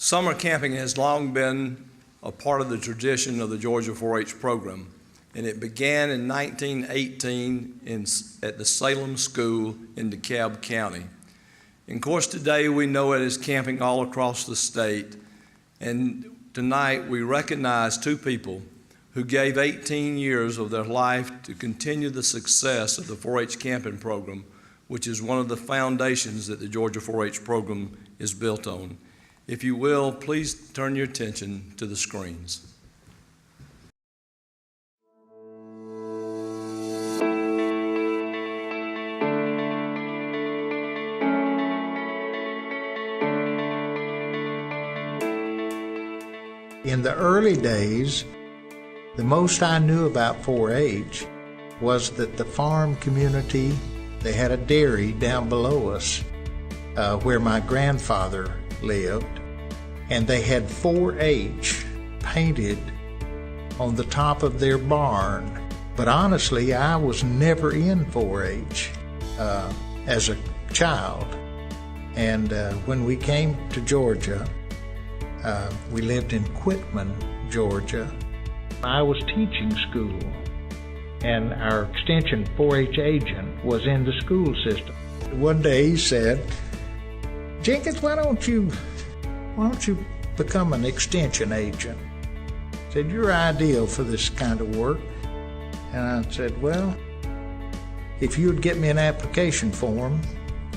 Summer camping has long been a part of the tradition of the Georgia 4-H program, and it began in 1918 at the Salem School in DeKalb County. And of course, today we know it as camping all across the state, and tonight we recognize two people who gave 18 years of their life to continue the success of the 4-H camping program, which is one of the foundations that the Georgia 4-H program is built on. If you will, please turn your attention to the screens. In the early days, the most I knew about 4-H was that the farm community, they had a dairy down below us where my grandfather lived, and they had 4-H painted on the top of their barn. But honestly, I was never in 4-H as a child. And when we came to Georgia, we lived in Quitman, Georgia. I was teaching school, and our extension 4-H agent was in the school system. One day he said, "Jenkins, why don't you become an extension agent?" He said, "You're ideal for this kind of work." And I said, "Well, if you would get me an application form,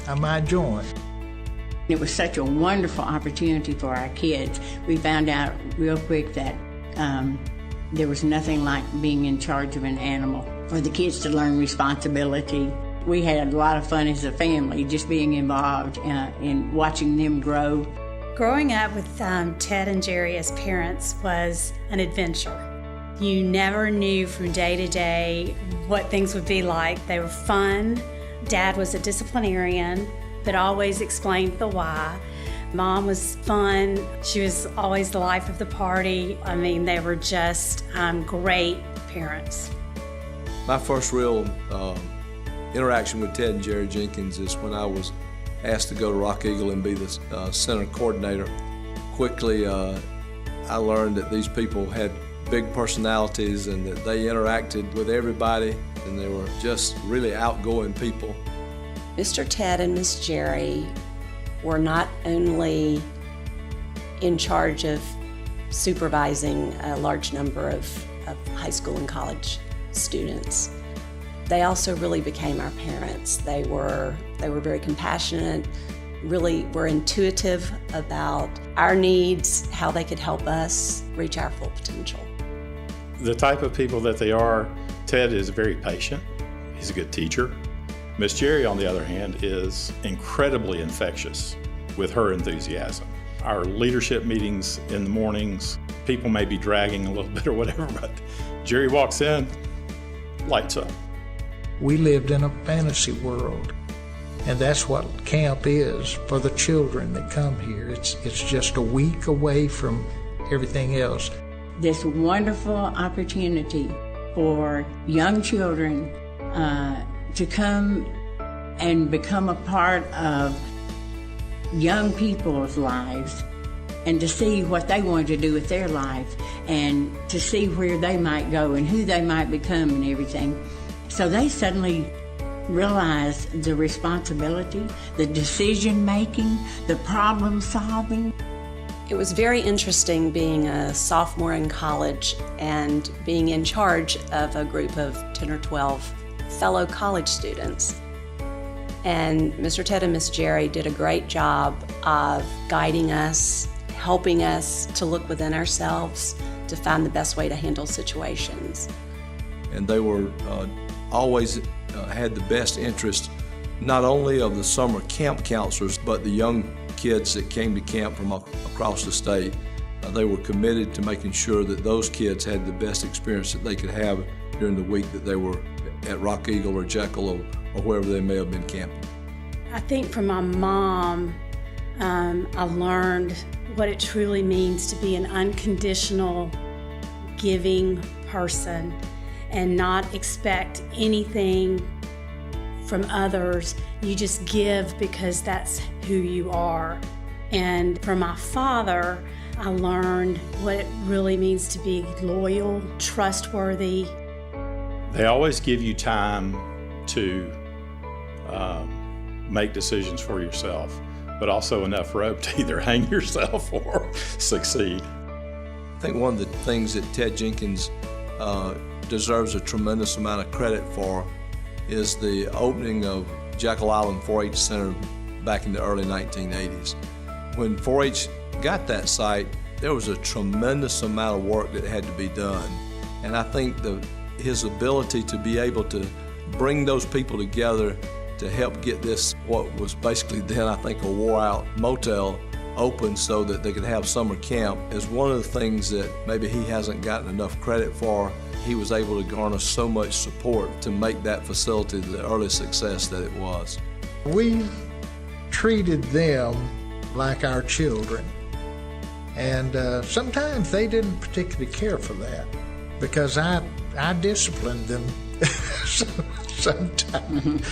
I might join." It was such a wonderful opportunity for our kids. We found out real quick that there was nothing like being in charge of an animal for the kids to learn responsibility. We had a lot of fun as a family, just being involved in watching them grow. Growing up with Ted and Gerrye as parents was an adventure. You never knew from day to day what things would be like. They were fun. Dad was a disciplinarian, but always explained the why. Mom was fun. She was always the life of the party. I mean, they were just great parents. My first real interaction with Ted and Gerrye Jenkins is when I was asked to go to Rock Eagle and be the center coordinator. Quickly, I learned that these people had big personalities and that they interacted with everybody, and they were just really outgoing people. Mr. Ted and Miss Gerrye were not only in charge of supervising a large number of high school and college students, they also really became our parents. They were very compassionate, really were intuitive about our needs, how they could help us reach our full potential. The type of people that they are, Ted is very patient. He's a good teacher. Miss Gerrye, on the other hand, is incredibly infectious with her enthusiasm. Our leadership meetings in the mornings, people may be dragging a little bit or whatever, but Gerrye walks in, lights up. We lived in a fantasy world, and that's what camp is for the children that come here. It's just a week away from everything else. This wonderful opportunity for young children to come and become a part of young people's lives and to see what they want to do with their life and to see where they might go and who they might become and everything. So they suddenly realized the responsibility, the decision making, the problem solving. It was very interesting being a sophomore in college and being in charge of a group of 10 or 12 fellow college students. And Mr. Ted and Miss Gerrye did a great job of guiding us, helping us to look within ourselves to find the best way to handle situations. And they were always had the best interest not only of the summer camp counselors, but the young kids that came to camp from across the state. They were committed to making sure that those kids had the best experience that they could have during the week that they were at Rock Eagle or Jekyll or wherever they may have been camping. I think from my mom, I learned what it truly means to be an unconditional, giving person and not expect anything from others. You just give because that's who you are. And from my father, I learned what it really means to be loyal, trustworthy. They always give you time to make decisions for yourself, but also enough rope to either hang yourself or succeed. I think one of the things that Ted Jenkins deserves a tremendous amount of credit for is the opening of Jekyll Island 4-H Center back in the early 1980s. When 4-H got that site, there was a tremendous amount of work that had to be done. And I think his ability to be able to bring those people together to help get this, what was basically then I think a wore-out motel, open so that they could have summer camp, is one of the things that maybe he hasn't gotten enough credit for. He was able to garner so much support to make that facility the early success that it was. We treated them like our children, and sometimes they didn't particularly care for that because I disciplined them sometimes.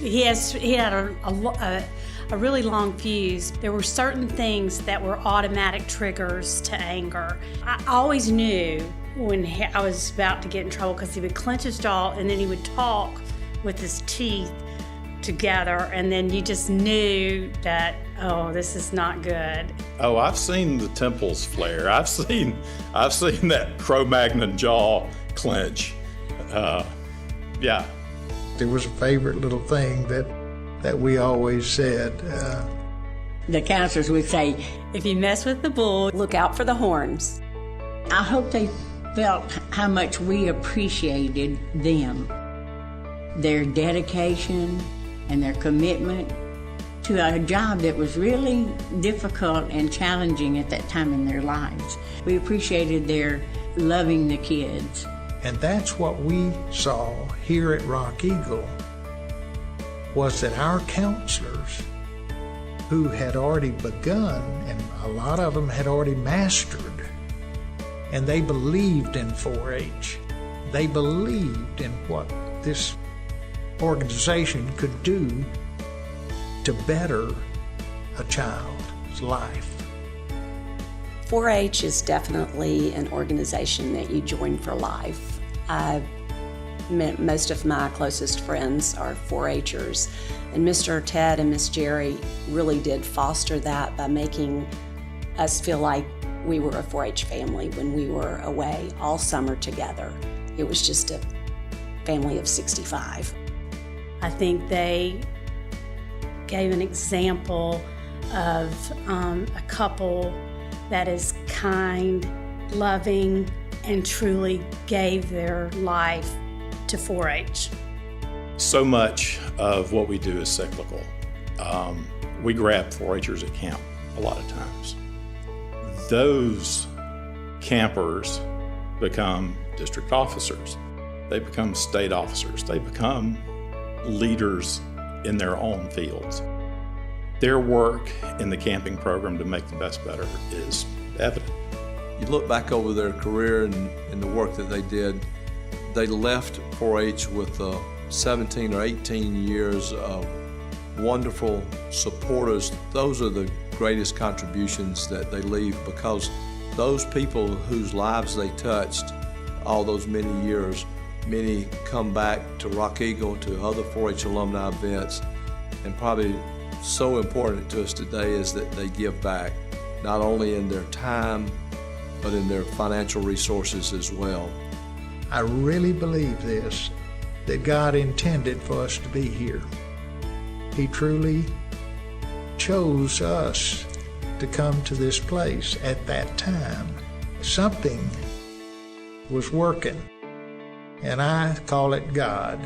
He had a really long fuse. There were certain things that were automatic triggers to anger. I always knew when I was about to get in trouble because he would clench his jaw and then he would talk with his teeth together, and then you just knew that, oh, this is not good. Oh, I've seen the temples flare. I've seen that Cro-Magnon jaw clench. Yeah. There was a favorite little thing that we always said. The counselors would say, If you mess with the bull, Look out for the horns. I hope they felt how much we appreciated them, their dedication and their commitment to a job that was really difficult and challenging at that time in their lives. We appreciated their loving the kids. And that's what we saw here at Rock Eagle, was that our counselors, who had already begun, and a lot of them had already mastered, and they believed in 4-H. They believed in what this organization could do to better a child's life. 4-H is definitely an organization that you join for life. Most of my closest friends are 4-Hers, and Mr. Ted and Miss Gerrye really did foster that by making us feel like we were a 4-H family when we were away all summer together. It was just a family of 65. I think they gave an example of a couple that is kind, loving, and truly gave their life to 4-H. So much of what we do is cyclical. We grab 4-Hers at camp a lot of times. Those campers become district officers. They become state officers. They become leaders in their own fields. Their work in the camping program to make the best better is evident. You look back over their career and the work that they did, they left 4-H with 17 or 18 years of wonderful supporters. Those are the greatest contributions that they leave, because those people whose lives they touched all those many years, many come back to Rock Eagle, to other 4-H alumni events, and probably so important to us today is that they give back, not only in their time, but in their financial resources as well. I really believe this, that God intended for us to be here. He truly chose us to come to this place at that time. Something was working, and I call it God.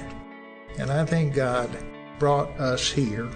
And I think God brought us here.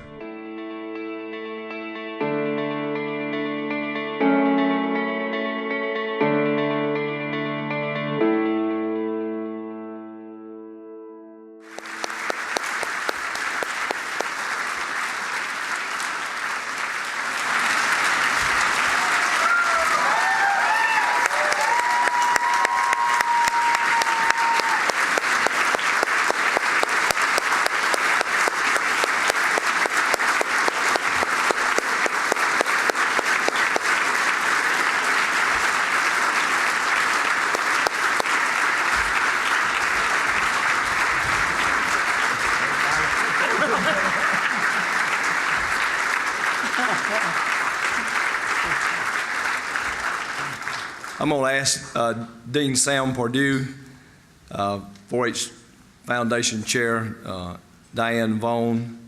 I'm going to ask Dean Sam Pardue, 4-H Foundation Chair Diane Vaughn,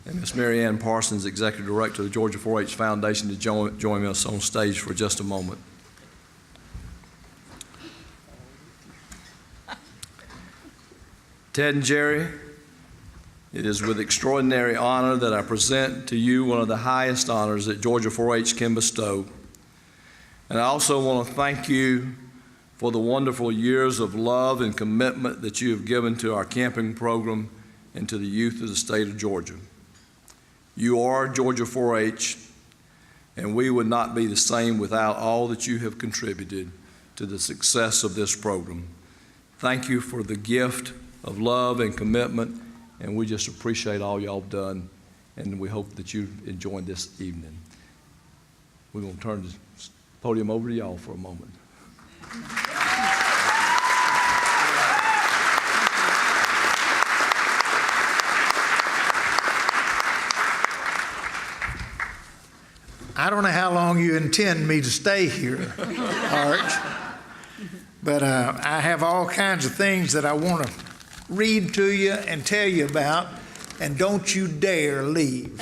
and Ms. Mary Ann Parsons, Executive Director of the Georgia 4-H Foundation, to join us on stage for just a moment. Ted and Gerrye, it is with extraordinary honor that I present to you one of the highest honors that Georgia 4-H can bestow. And I also want to thank you for the wonderful years of love and commitment that you have given to our camping program and to the youth of the state of Georgia. You are Georgia 4-H, and we would not be the same without all that you have contributed to the success of this program. Thank you for the gift of love and commitment, and we just appreciate all y'all have done, and we hope that you enjoyed this evening. We're going to turn the podium over to y'all for a moment. I don't know how long you intend me to stay here, Arch, but I have all kinds of things that I want to read to you and tell you about, and don't you dare leave.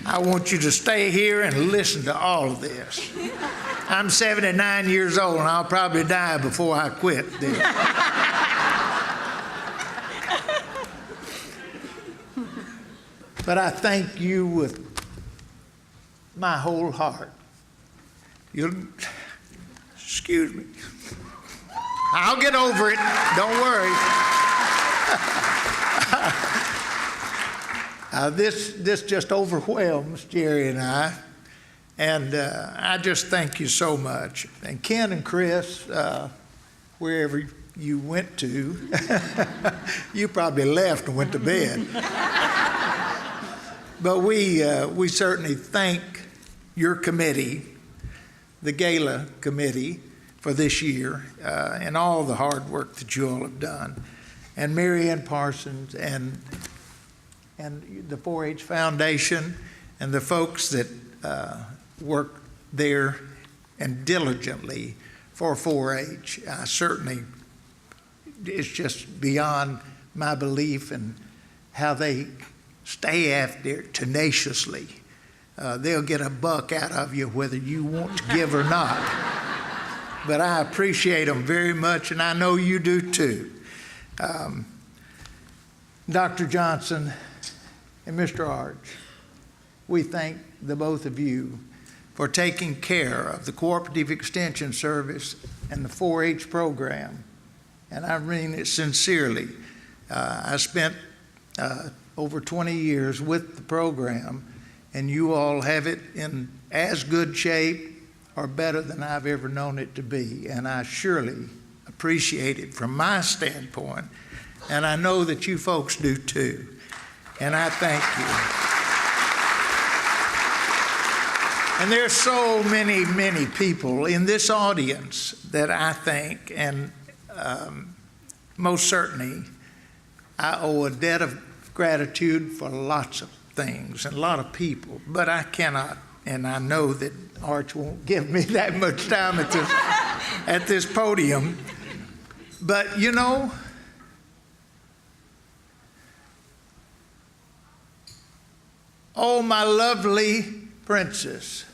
I want you to stay here and listen to all of this. I'm 79 years old, and I'll probably die before I quit this. But I thank you with my whole heart. Excuse me. I'll get over it. Don't worry. This just overwhelms Gerrye and I. And I just thank you so much. And Ken and Chris, wherever you went to, you probably left and went to bed. But we certainly thank your committee, the Gala committee, for this year and all the hard work that you all have done. And Mary Ann Parsons and the 4-H Foundation and the folks that work there and diligently for 4-H. Certainly, it's just beyond my belief in how they stay after it tenaciously. They'll get a buck out of you whether you want to give or not. But I appreciate them very much, and I know you do too. Dr. Johnson and Mr. Arch, we thank the both of you for taking care of the Cooperative Extension Service and the 4-H program. And I mean it sincerely. I spent over 20 years with the program, and you all have it in as good shape or better than I've ever known it to be. And I surely appreciate it from my standpoint, and I know that you folks do too. And I thank you. And there's so many, many people in this audience that I thank, and most certainly I owe a debt of gratitude for lots of things and a lot of people, but I cannot, and I know that Arch won't give me that much time at this podium. But you know, oh, my lovely princess,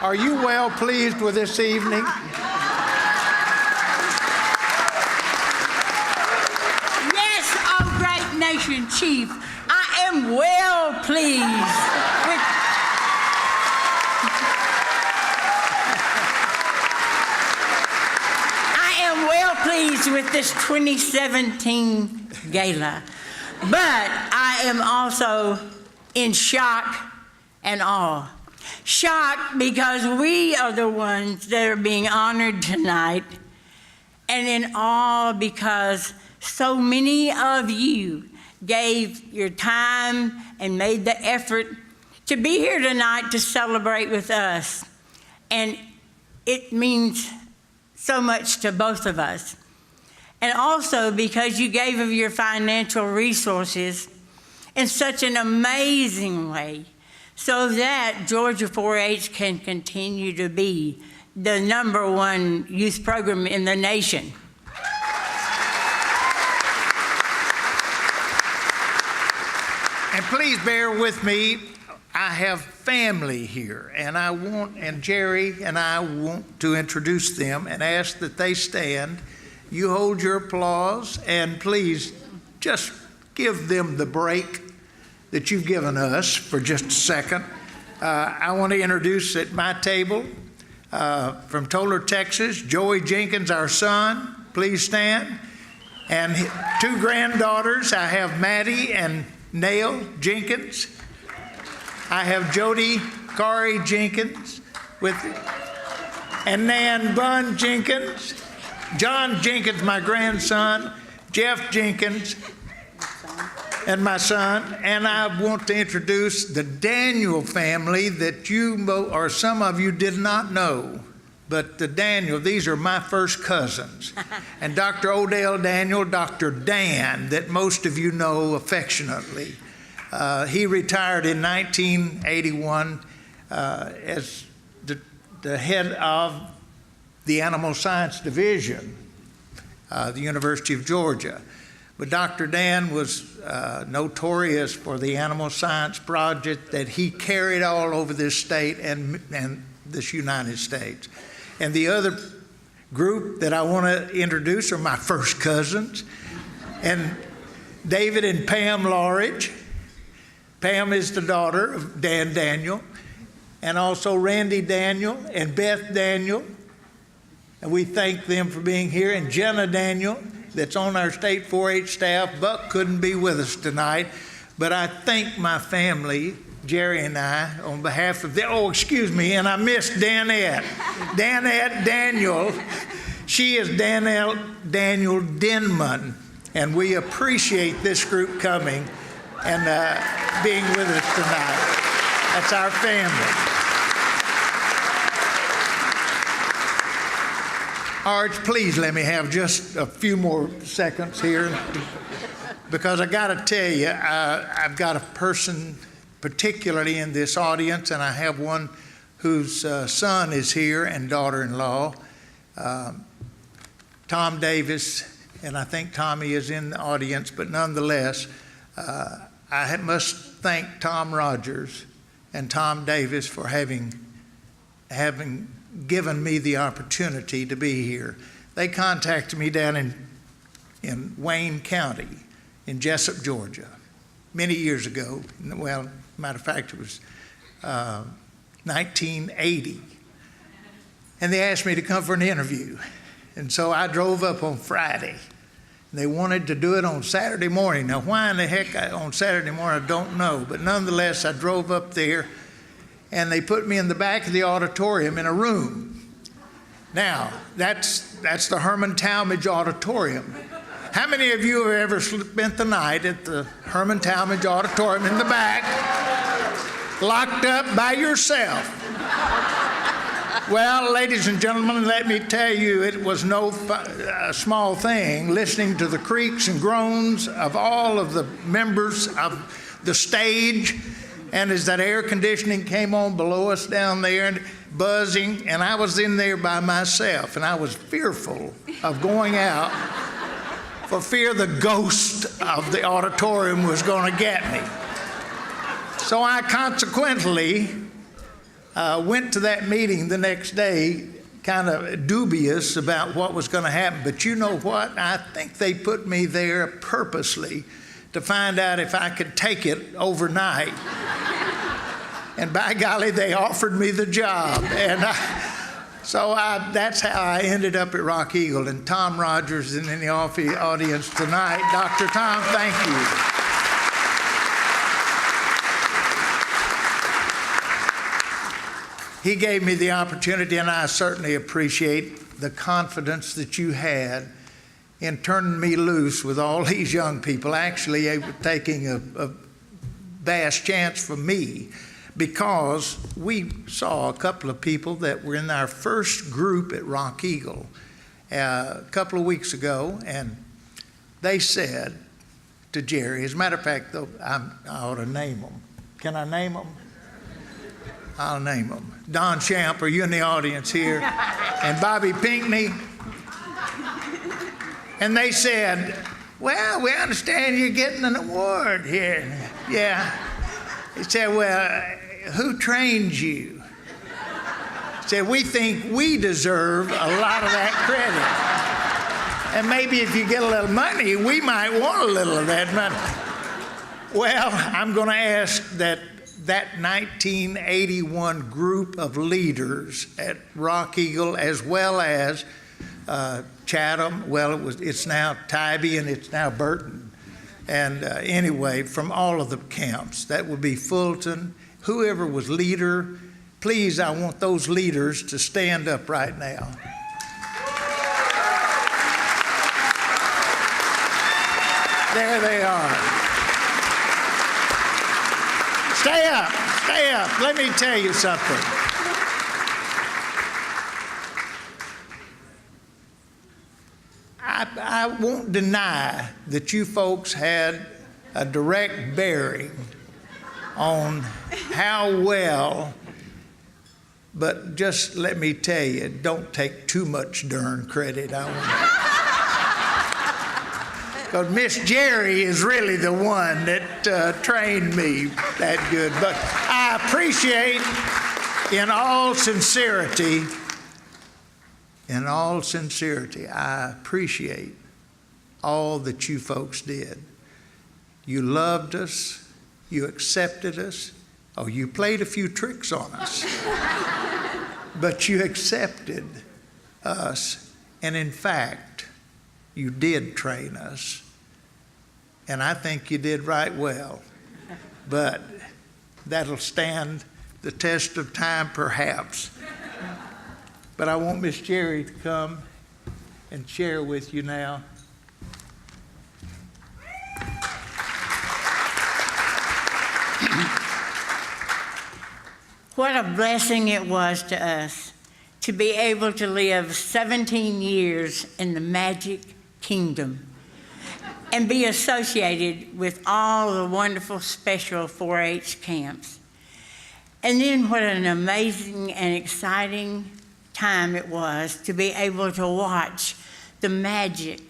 are you well pleased with this evening? Nation Chief, I am well pleased with this 2017 Gala, but I am also in shock and awe. Shocked because we are the ones that are being honored tonight, and in awe because so many of you gave your time and made the effort to be here tonight to celebrate with us. And it means so much to both of us. And also because you gave of your financial resources in such an amazing way so that Georgia 4-H can continue to be the #1 youth program in the nation. And please bear with me. I have family here, and Gerrye and I want to introduce them and ask that they stand. You hold your applause, and please just give them the break that you've given us for just a second. I want to introduce at my table from Tolar, Texas, Gerrye Jenkins, our son. Please stand. And 2 granddaughters. I have Maddie and Nail Jenkins. I have Jody Gerrye Jenkins and Nan Bunn Jenkins, John Jenkins, my grandson, Jeff Jenkins, and my son. And I want to introduce the Daniel family that or some of you did not know. But these are my first cousins. And Dr. Odell Daniel, Dr. Dan, that most of you know affectionately. He retired in 1981 as the head of the Animal Science Division, the University of Georgia. But Dr. Dan was notorious for the Animal Science project that he carried all over this state and this United States. And the other group that I want to introduce are my first cousins, and David and Pam Lawridge. Pam is the daughter of Dan Daniel, and also Randy Daniel and Beth Daniel. And we thank them for being here. And Jenna Daniel, that's on our state 4-H staff. Buck couldn't be with us tonight, but I thank my family, Gerrye and I, on behalf of and I missed Danette. Danette Daniel. She is Daniel Denman, and we appreciate this group coming and being with us tonight. That's our family. Arch, please let me have just a few more seconds here, because I got to tell you, I've got a person particularly in this audience, and I have one whose son is here and daughter-in-law, Tom Davis, and I think Tommy is in the audience, but nonetheless, I must thank Tom Rogers and Tom Davis for having given me the opportunity to be here. They contacted me down in Wayne County in Jessup, Georgia, many years ago. Well, matter of fact, it was 1980. And they asked me to come for an interview. And so I drove up on Friday. They wanted to do it on Saturday morning. Now, why in the heck on Saturday morning, I don't know. But nonetheless, I drove up there, and they put me in the back of the auditorium in a room. Now, that's the Herman Talmadge Auditorium. How many of you have ever spent the night at the Herman Talmadge Auditorium in the back, locked up by yourself? Well, ladies and gentlemen, let me tell you, it was no small thing listening to the creaks and groans of all of the members of the stage. And as that air conditioning came on below us down there and buzzing, and I was in there by myself, and I was fearful of going out for fear the ghost of the auditorium was going to get me. So I consequently went to that meeting the next day kind of dubious about what was going to happen. But you know what? I think they put me there purposely to find out if I could take it overnight. And by golly, they offered me the job. And that's how I ended up at Rock Eagle. And Tom Rogers is in the audience tonight. Dr. Tom, thank you. He gave me the opportunity, and I certainly appreciate the confidence that you had in turning me loose with all these young people, actually taking a vast chance for me, because we saw a couple of people that were in our first group at Rock Eagle a couple of weeks ago, and they said, to Gerrye. As a matter of fact, though, I ought to name them. Can I name them? I'll name them. Don Champ, are you in the audience here? And Bobby Pinckney. And they said, well, we understand you're getting an award here. Yeah. He said, well, who trained you? He said, we think we deserve a lot of that credit. And maybe if you get a little money, we might want a little of that money. Well, I'm going to ask that 1981 group of leaders at Rock Eagle, as well as Chatham, well, it's now Tybee and it's now Burton. And anyway, from all of the camps, that would be Fulton, whoever was leader, please, I want those leaders to stand up right now. There they are. Stay up, stay up. Let me tell you something. I won't deny that you folks had a direct bearing on how well, but just let me tell you, don't take too much darn credit. Because Miss Gerrye is really the one that trained me that good. But I appreciate, in all sincerity, I appreciate all that you folks did. You loved us, you accepted us. Oh, you played a few tricks on us, but you accepted us. And in fact, you did train us. And I think you did right well. But that'll stand the test of time, perhaps. But I want Miss Gerrye to come and share with you now. What a blessing it was to us to be able to live 17 years in the Magic Kingdom and be associated with all the wonderful special 4-H camps. And then what an amazing and exciting time it was to be able to watch the magic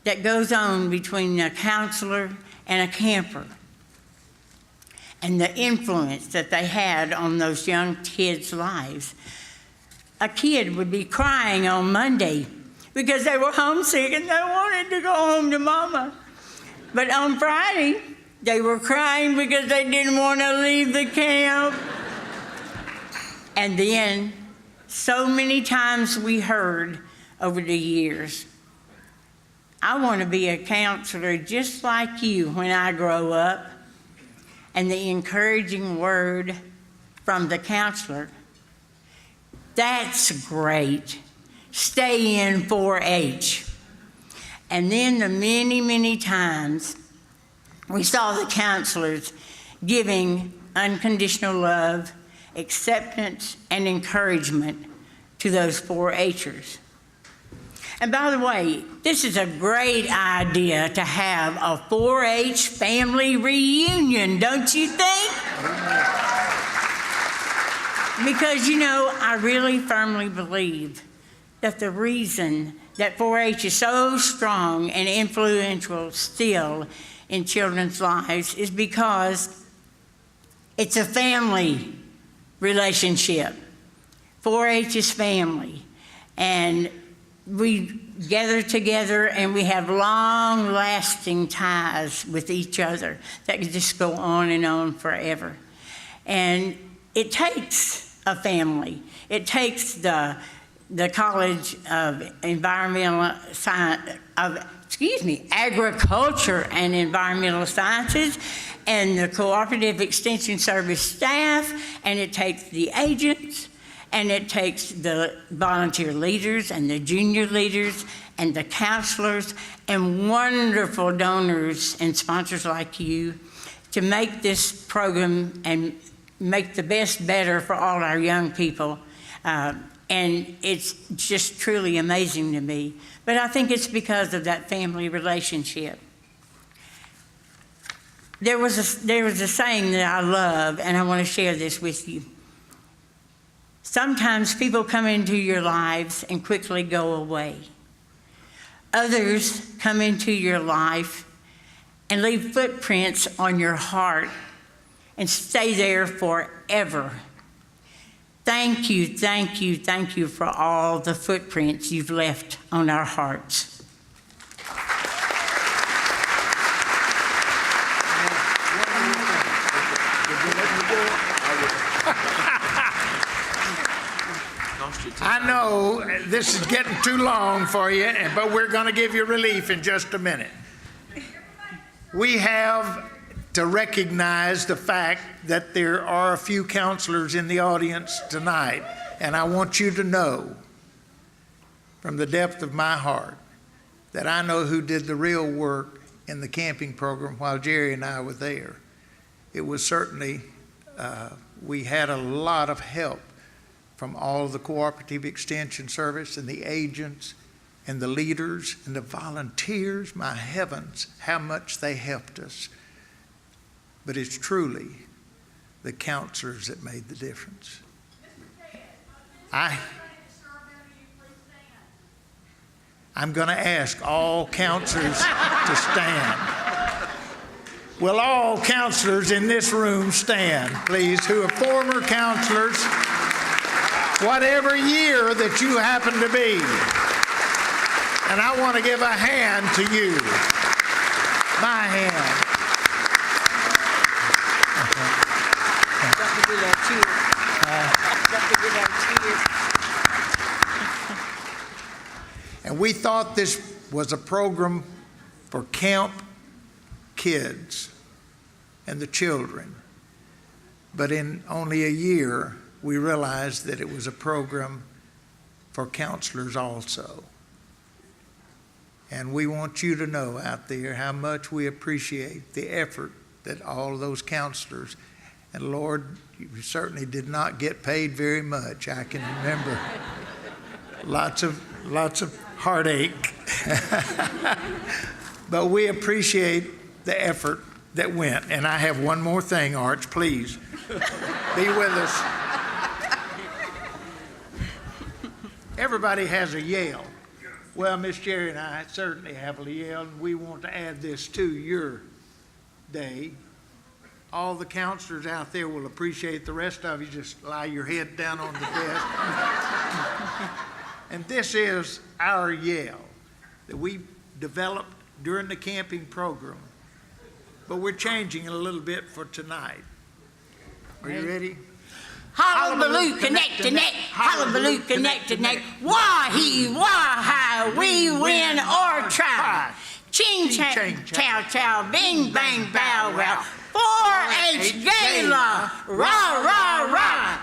that goes on between a counselor and a camper, and the influence that they had on those young kids' lives. A kid would be crying on Monday because they were homesick and they wanted to go home to Mama. But on Friday, they were crying because they didn't want to leave the camp. And then, so many times we heard over the years, I want to be a counselor just like you when I grow up. And the encouraging word from the counselor, that's great. Stay in 4-H. And then the many, many times we saw the counselors giving unconditional love, acceptance, and encouragement to those 4-Hers. And by the way, this is a great idea to have a 4-H family reunion, don't you think? Because, you know, I really firmly believe that the reason that 4-H is so strong and influential still in children's lives is because it's a family relationship. 4-H is family. And we gather together and we have long-lasting ties with each other that can just go on and on forever. And it takes a family. It takes the College of Agriculture and Environmental Sciences and the Cooperative Extension Service staff, and it takes the agents, and it takes the volunteer leaders and the junior leaders and the counselors and wonderful donors and sponsors like you to make this program and make the best better for all our young people. And it's just truly amazing to me. But I think it's because of that family relationship. There was a saying that I love, and I want to share this with you. Sometimes people come into your lives and quickly go away. Others come into your life and leave footprints on your heart and stay there forever. Thank you, thank you, thank you for all the footprints you've left on our hearts. I know this is getting too long for you, but we're going to give you relief in just a minute. We have to recognize the fact that there are a few counselors in the audience tonight, and I want you to know from the depth of my heart that I know who did the real work in the camping program while Gerrye and I were there. It was certainly, we had a lot of help from all of the cooperative extension service and the agents and the leaders and the volunteers. My heavens, how much they helped us. But it's truly the counselors that made the difference. I'm going to ask all counselors to stand. Will all counselors in this room stand, please, who are former counselors, whatever year that you happen to be. And I want to give a hand to you. My hand. And we thought this was a program for camp kids and the children. But in only a year, we realized that it was a program for counselors also. And we want you to know out there how much we appreciate the effort that all of those counselors, and Lord, you certainly did not get paid very much. I can remember lots of heartache. But we appreciate the effort that went. And I have one more thing, Arch, please. Be with us. Everybody has a yell. Well, Miss Gerrye and I certainly have a yell, and we want to add this to your day. All the counselors out there will appreciate. The rest of you just lie your head down on the desk. And this is our yell that we developed during the camping program. But we're changing it a little bit for tonight. Are you ready? Hullabaloo, connect to neck, hullabaloo, connect to neck. Wah-hee, wah-hi, we win or try. Ching, chang, chow, chow, bing, bang, bow, wow. 4-H Gala, rah, rah, rah.